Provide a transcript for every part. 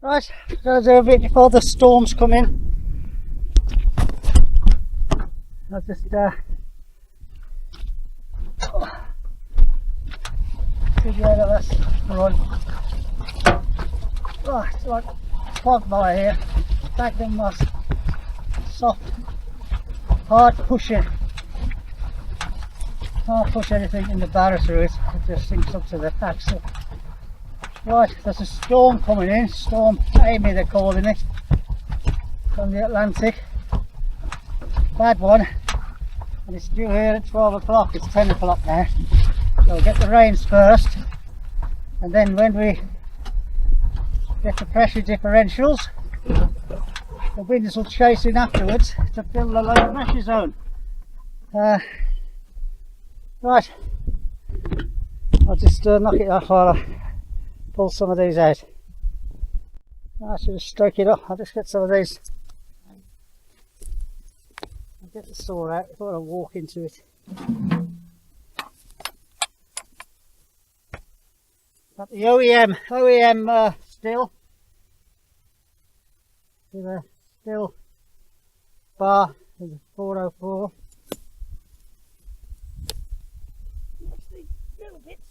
Right, gotta do a bit before the storms come in. I'll just get rid of this run. Right, it's like clogged by here. Back them was soft, hard pushing. Can't push anything in the barrow through it. It just sinks up to the axle. Right, there's a storm coming in. Storm Amy they're calling it. From the Atlantic. Bad one. And it's due here at 12 o'clock. It's 10 o'clock now. So we'll get the rains first. And then when we get the pressure differentials, the winds will chase in afterwards to fill the low pressure zone. Right, I'll just knock it off while I pull some of these out. I should just stroke it up. I'll just get some of these. I'll get the saw out before I walk into it. Got the OEM still. With a still bar with a 404. Little bits.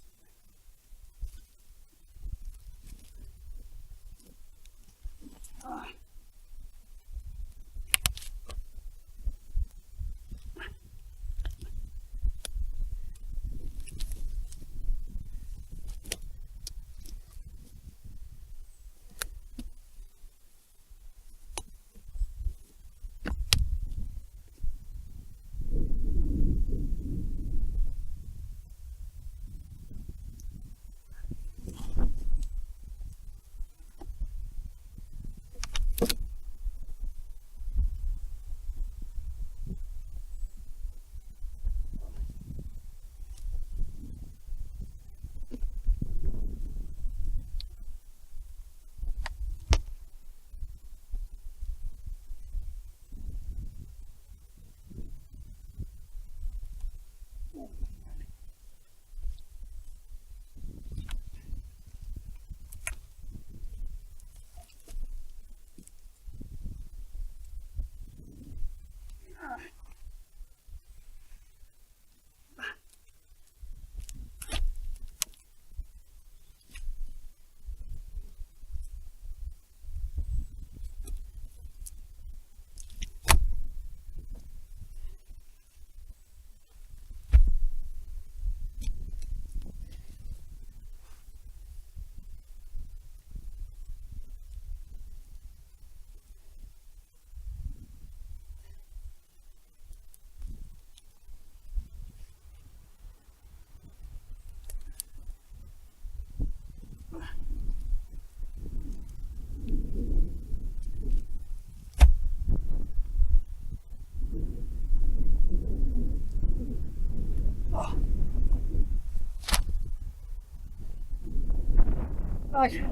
Right.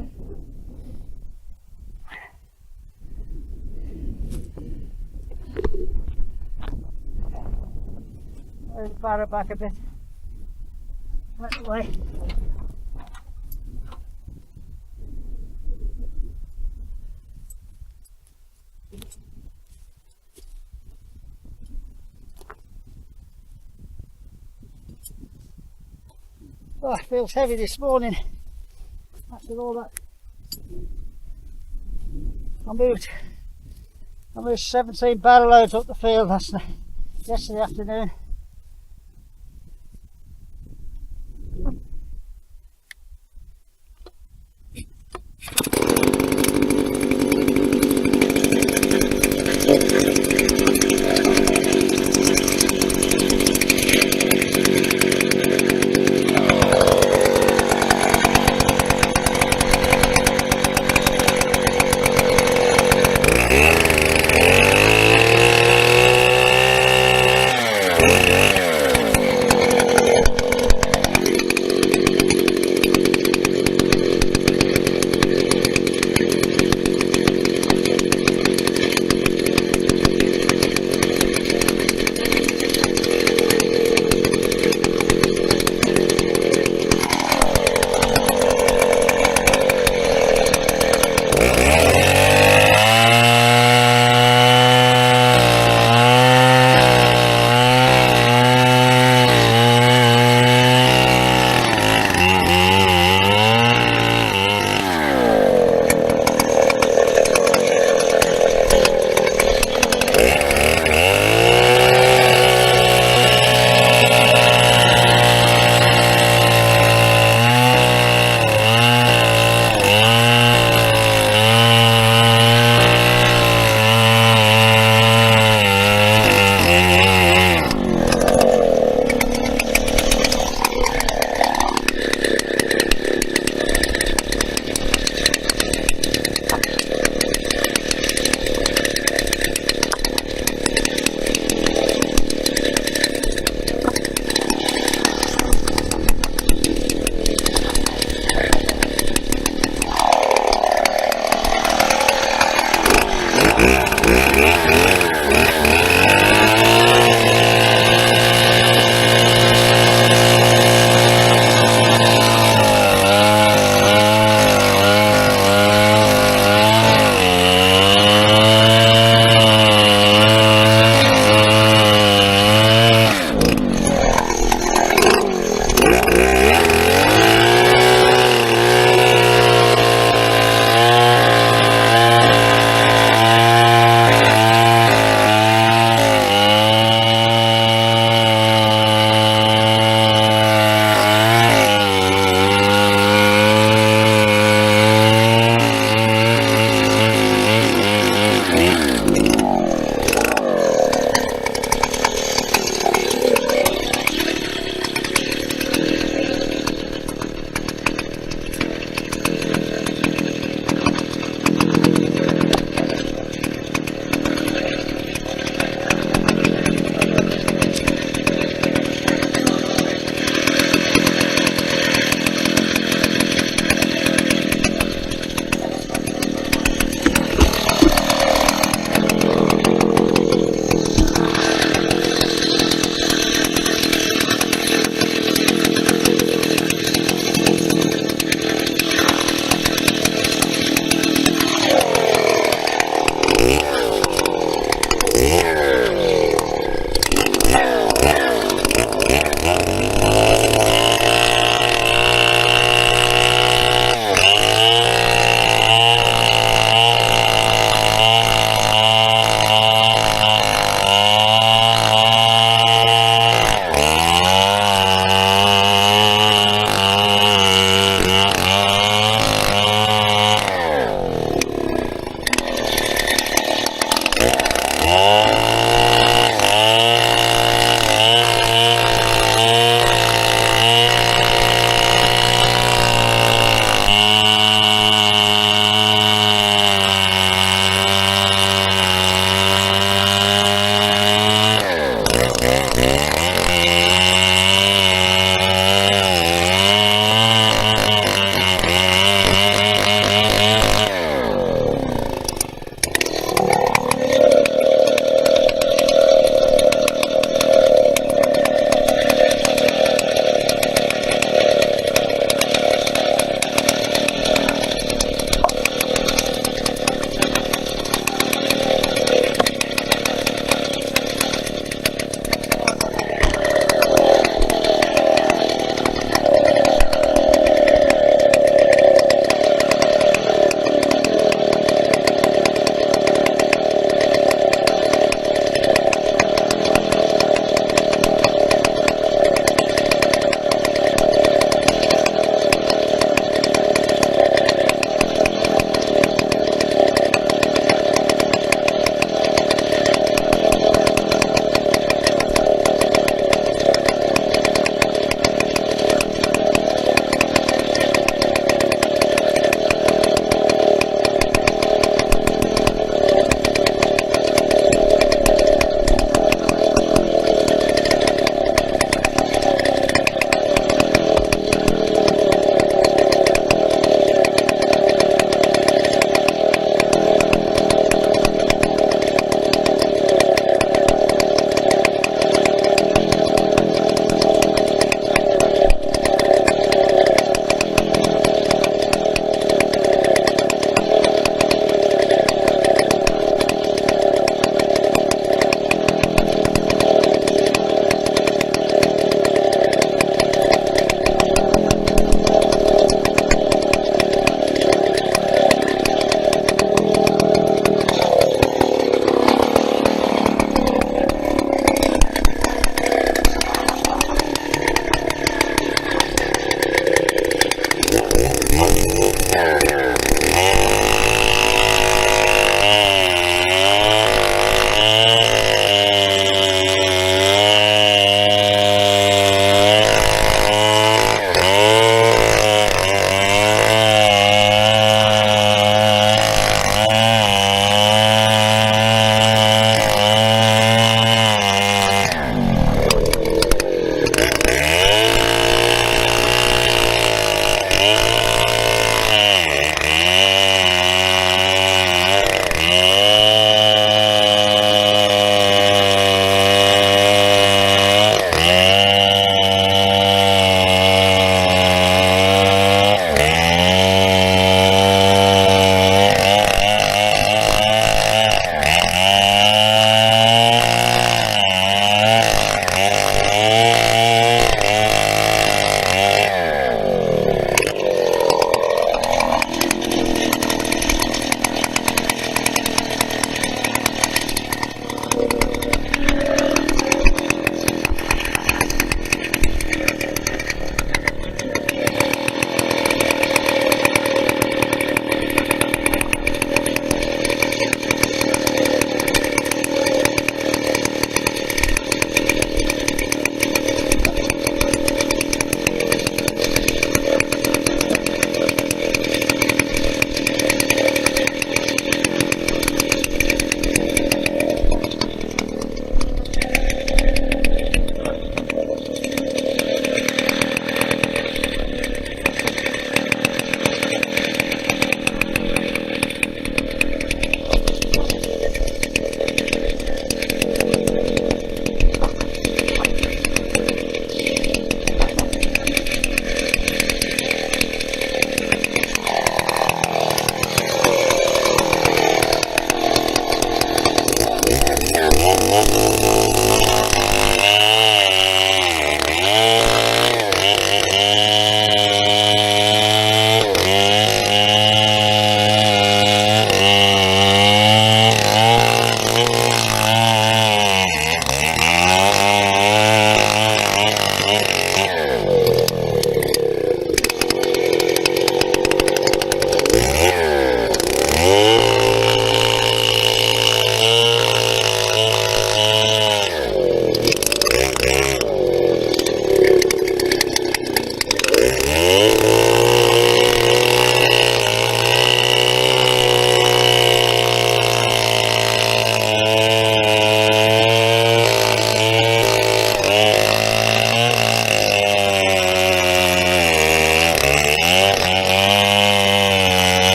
Let's bar it back a bit. Right away. Oh, it feels heavy this morning. After all that, I moved 17 barrel loads up the field yesterday afternoon.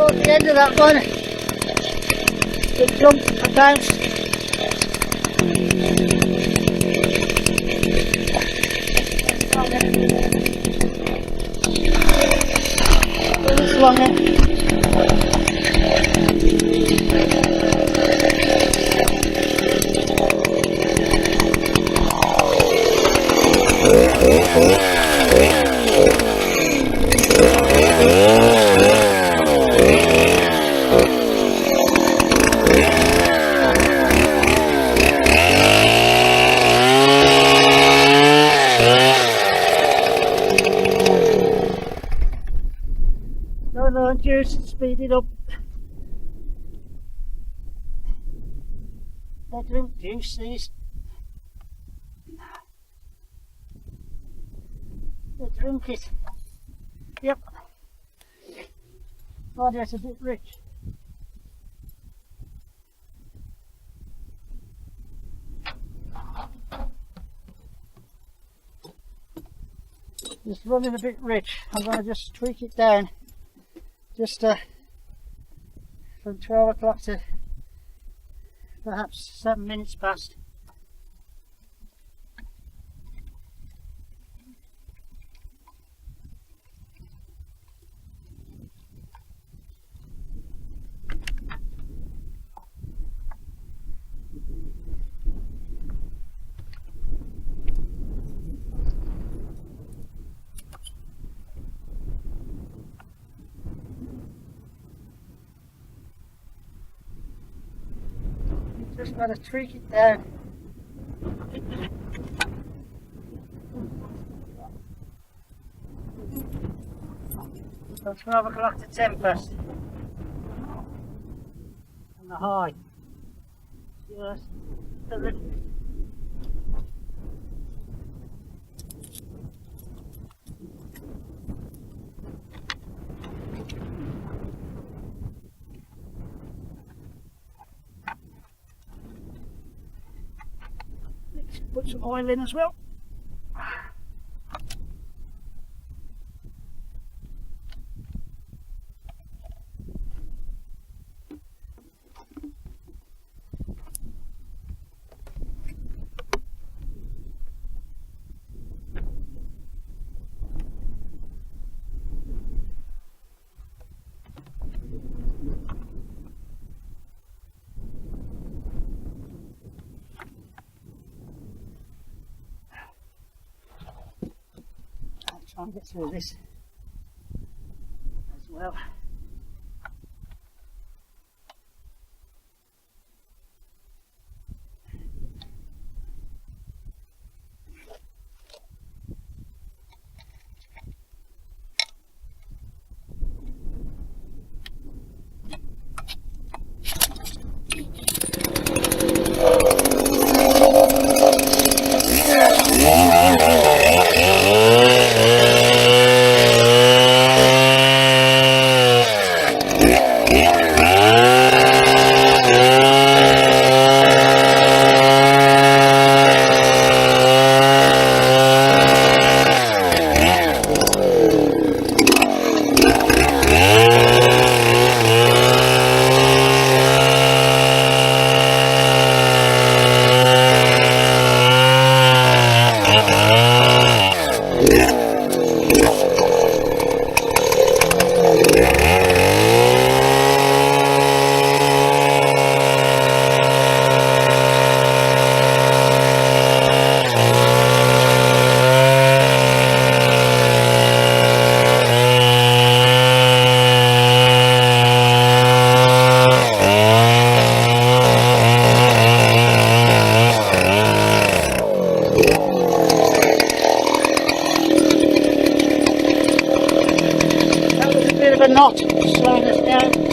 Towards the end of that one, the jump bounce. A little longer. No juice, speed it up. They drink juice, these. They drink it. Yep. Oh, that's a bit rich. It's running a bit rich. I'm going to just tweak it down. Just from 12 o'clock to perhaps 7 minutes past. Just got to tweak it down. From 12 o'clock to 10 past. And the high. Just a little bit. Put some oil in as well. Try and get through this as well. But not slowing us down.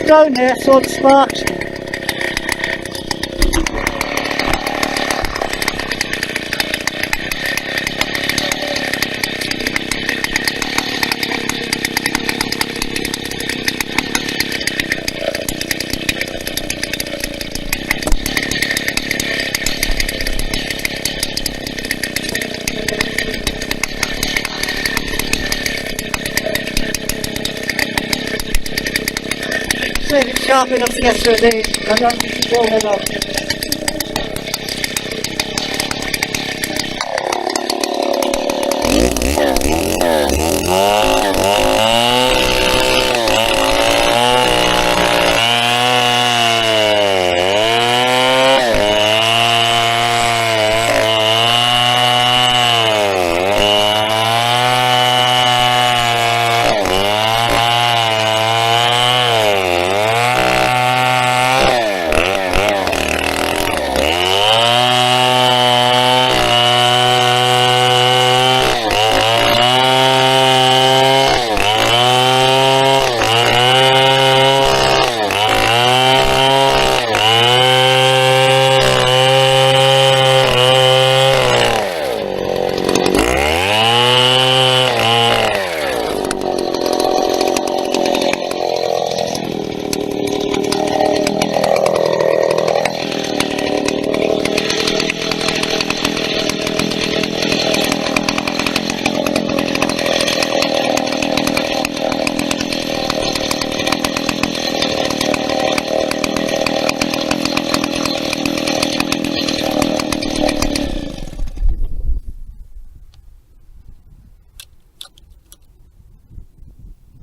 Down there so it sparks. See if it's sharp enough to get through these. I don't think it's all enough.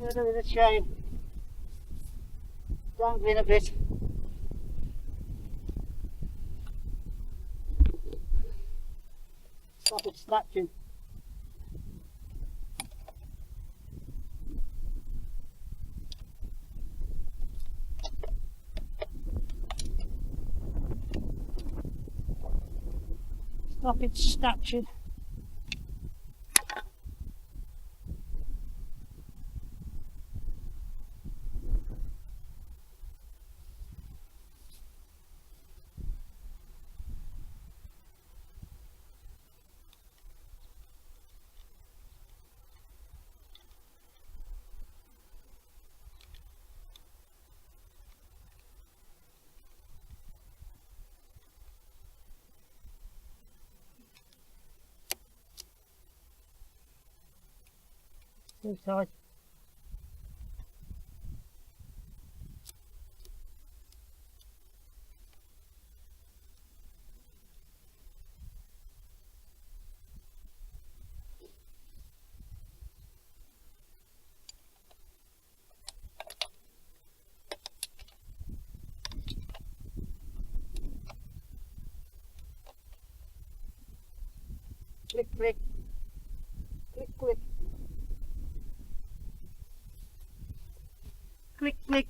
A bit of chain dangling a bit. Stop it snatching. Stop it snatching. Too tight. Click, click, click, click, click, click.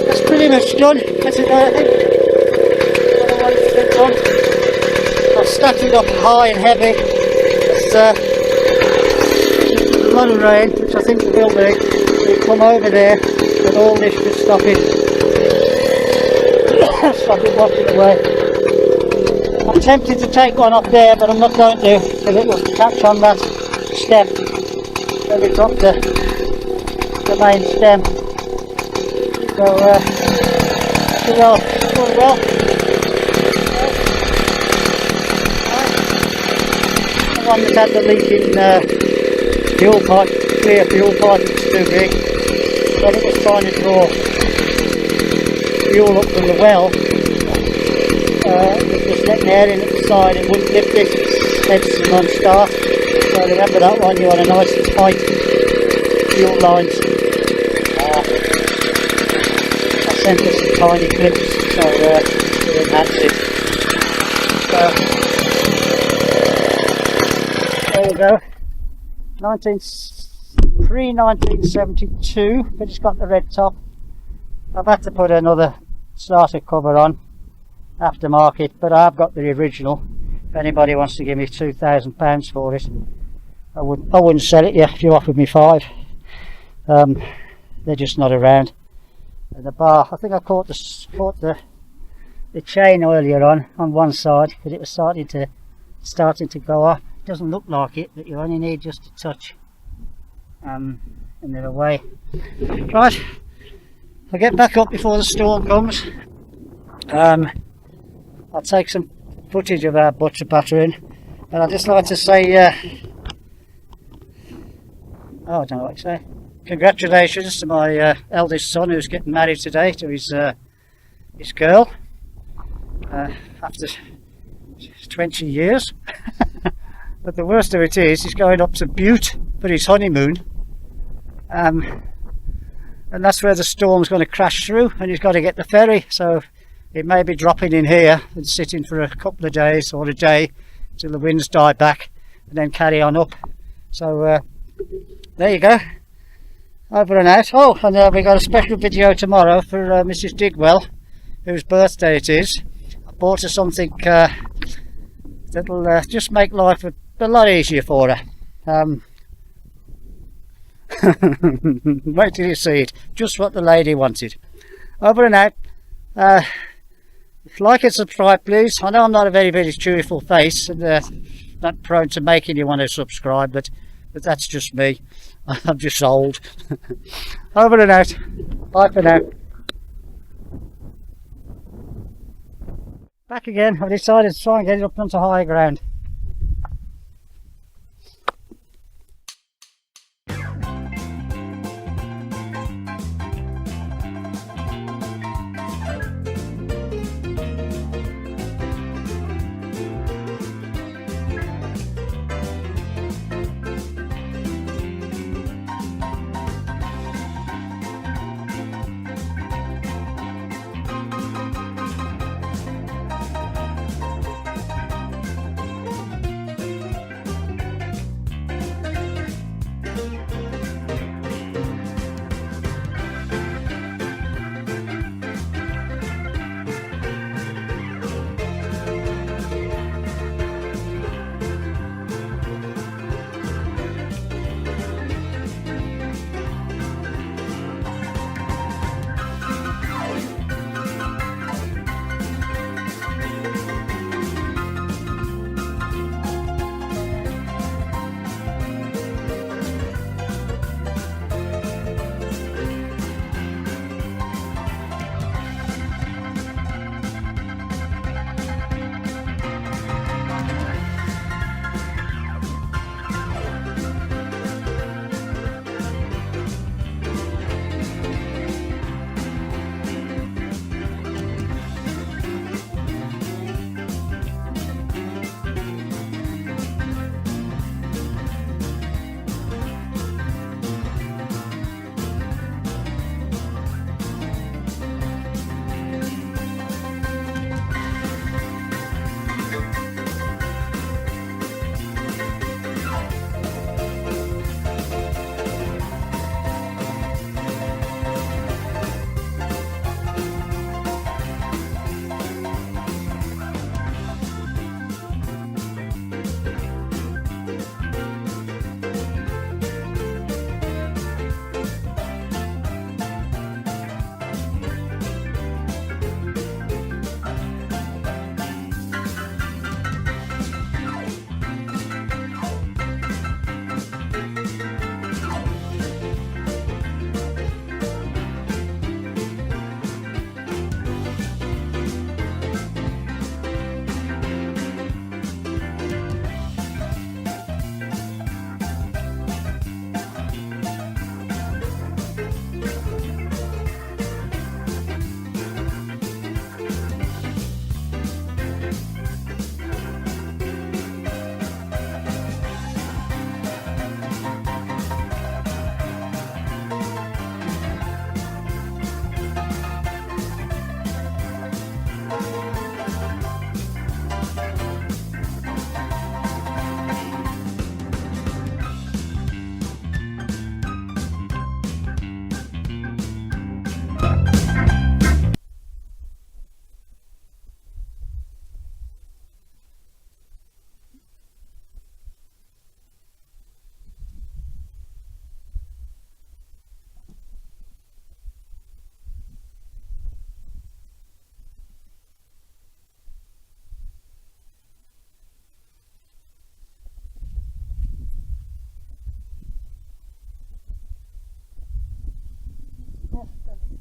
That's pretty much done. That's it, I think. What I wanted to get done. I've stacked it up high and heavy. It's a lot of rain, which I think will do. It'll come over there, and all this should stop it. Stop it washing away. I'm tempted to take one off there, but I'm not going to, because it will catch on that stem when it's off the main stem. So well, going well. The one that had the leaking fuel pipe, clear fuel pipe, it was too big. When it was trying to draw fuel up from the well, it was letting air in at the side and wouldn't lift it, hence the non-start. So remember that one, you want a nice tight fuel lines. I sent us some tiny clips, so it enhanced it. So, there we go. 1972, but it's got the red top. I've had to put another starter cover on, aftermarket, but I've got the original. If anybody wants to give me £2,000 for it, I wouldn't sell it if you offered me 5. They're just not around. And the bar, I think I caught the chain earlier on one side, but it was starting to go off. It doesn't look like it, but you only need just a touch, and they're away. Right, I'll get back up before the storm comes. I'll take some footage of our butcher battering, and I'd just like to say, I don't know what to say. Congratulations to my eldest son, who's getting married today to his girl after 20 years. But the worst of it is, he's going up to Butte for his honeymoon, and that's where the storm's going to crash through, and he's got to get the ferry, so it may be dropping in here and sitting for a couple of days or a day till the winds die back, and then carry on up. So there you go, over and out. Oh, and we got a special video tomorrow for Mrs. Digwell, whose birthday it is. I bought her something that'll just make life a lot easier for her. Wait till you see it. Just what the lady wanted. Over and out. Like and subscribe, please. I know I'm not a very cheerful face, and not prone to making you want to subscribe, but that's just me. I'm just old. Over and out. Bye for now. Back again. I decided to try and get it up onto higher ground.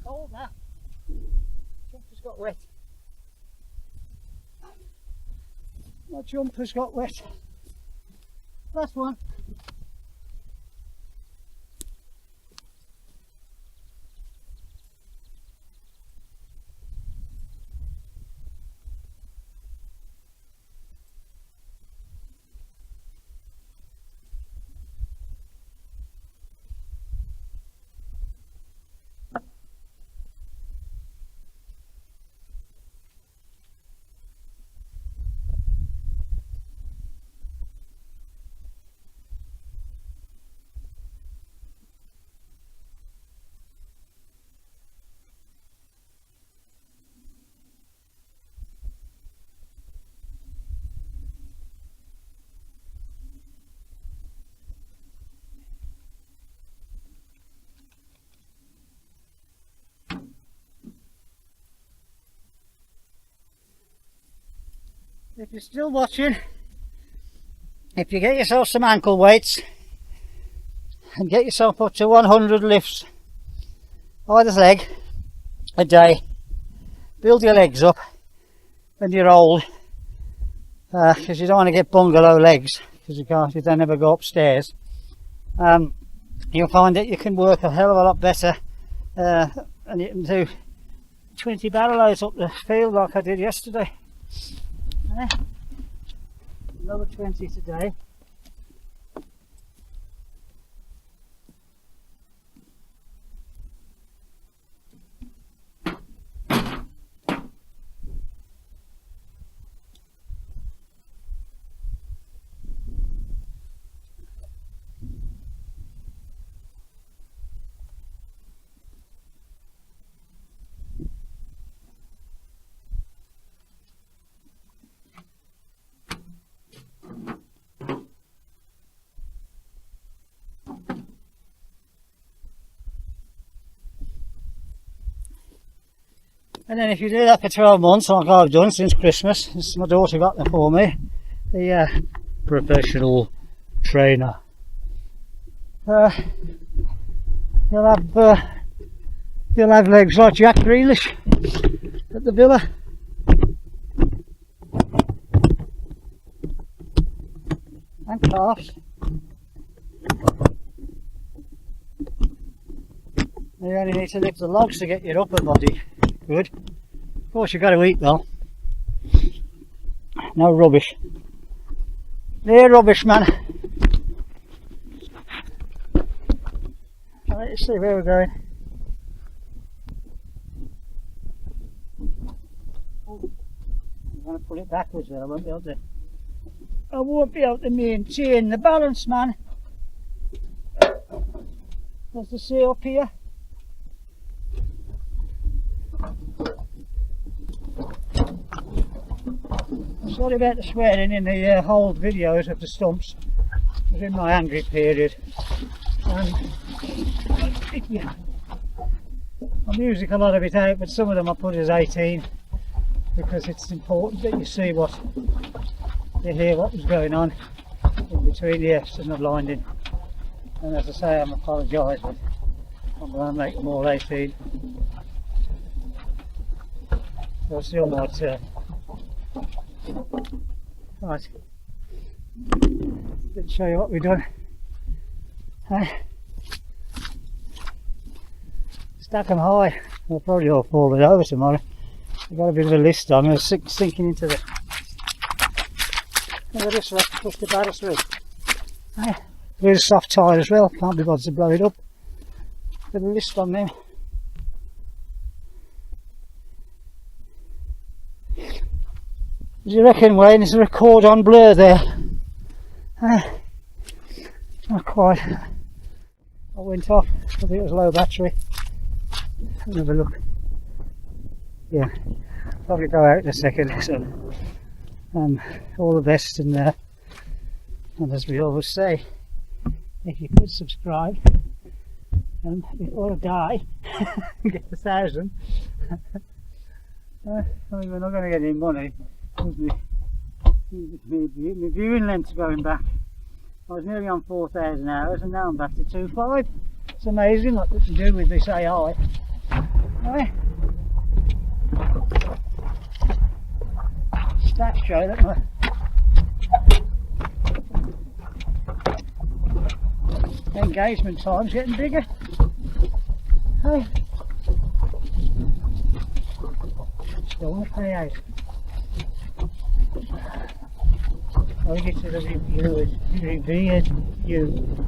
cold now. Jumper's got wet. My jumper's got wet. Last one. If you're still watching, if you get yourself some ankle weights and get yourself up to 100 lifts either leg a day, build your legs up when you're old, because you don't want to get bungalow legs, because you don't ever go upstairs. You'll find that you can work a hell of a lot better, and you can do 20 barrel loads up the field like I did yesterday. Another 20 today. And then if you do that for 12 months, like I've done since Christmas, since my daughter got them for me, the professional trainer, you'll have legs like Jack Grealish at the Villa. And calves. You only need to lift the logs to get your upper body good. Of course you've got to eat though. No rubbish. No rubbish, man. Right, let's see where we're going. Oh, I'm going to pull it backwards there. I won't be able to maintain the balance, man. There's the sea up here. Sorry about the swearing in the old videos of the stumps. I was in my angry period. Yeah, I music a lot of it out, but some of them I put as 18 because it's important that you see you hear what was going on in between the F's and the blinding. And as I say, I'm apologise, but I'm going to make them all 18. So it's still my turn. Right, let's show you what we've done. Stack them high. They'll probably all fall over tomorrow. I've got a bit of a list on. They're sinking into the. Look at this, let's push the barrel through. There's a soft tire as well. Can't be bothered to blow it up. Bit of a list on them. Do you reckon, Wayne, is there a cord on blur there? Not quite. I went off. I think it was low battery. Have a look. Yeah, probably go out in a second. So, all the best, and as we always say, if you could subscribe before I die, get 1,000. I mean, we're not going to get any money. My viewing length's going back. I was nearly on 4,000 hours and now I'm back to 2.5. It's amazing what they can do with this AI. Right. That's true, that one. Engagement time's getting bigger. Hey. Still not pay out. I get to the revered you.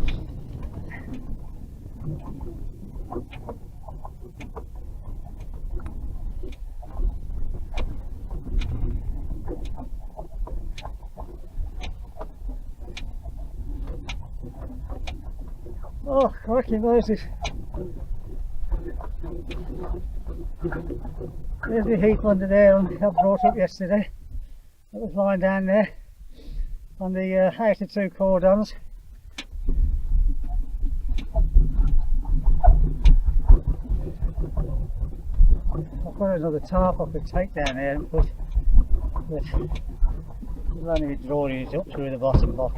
Oh, crikey, Moses. There's a heap under there I brought up yesterday. It was lying down there on the outer two cordons. I've got another tarp I could take down there and put, but I'm only drawing it up through the bottom log.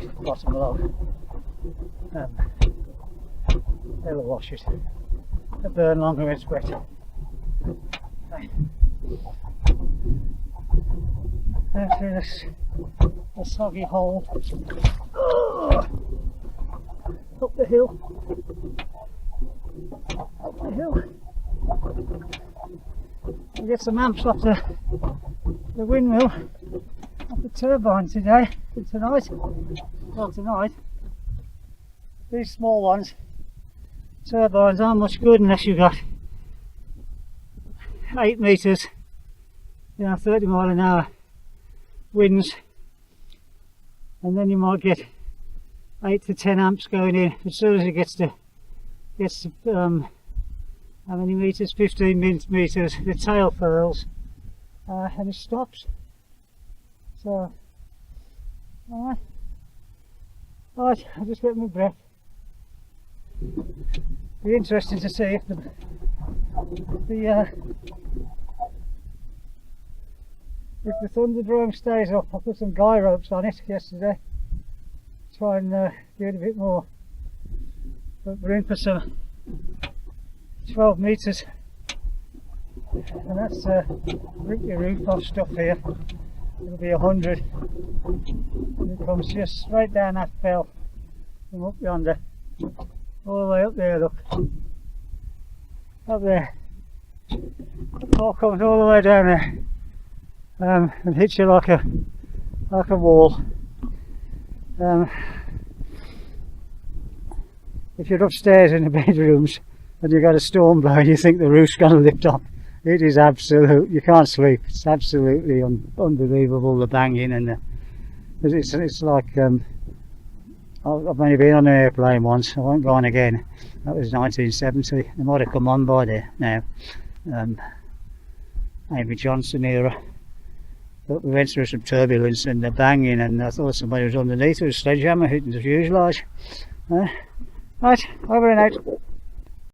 They'll wash it. They'll burn longer when it's wet. Down through this soggy hole. Oh, up the hill. Up the hill. We get some amps off the windmill, off the turbine today, tonight. Well, tonight. These small ones, turbines aren't much good unless you've got 8 metres, 30 mile an hour winds, and then you might get 8 to 10 amps going in. As soon as it gets to how many metres? 15 metres, the tail furls and it stops. So, alright, I'll just get my breath. Be interesting to see if the Thunderdrome stays up. I put some guy ropes on it yesterday, try and do it a bit more, but we're in for some 12 metres, and that's rip your roof off stuff here. It'll be 100, and it comes just straight down that fell from up yonder, all the way up there. Look, up there, all comes all the way down there, and hits you like a wall. If you're upstairs in the bedrooms and you've got a storm blowing, you think the roof's going to lift up. It is absolute, you can't sleep. It's absolutely unbelievable, the banging, and it's like I've only been on an airplane once. I won't go on again. That was 1970. They might have come on by there now. Amy Johnson era. But we went through some turbulence and the banging, and I thought somebody was underneath with a sledgehammer hitting the fuselage. Right, over and out.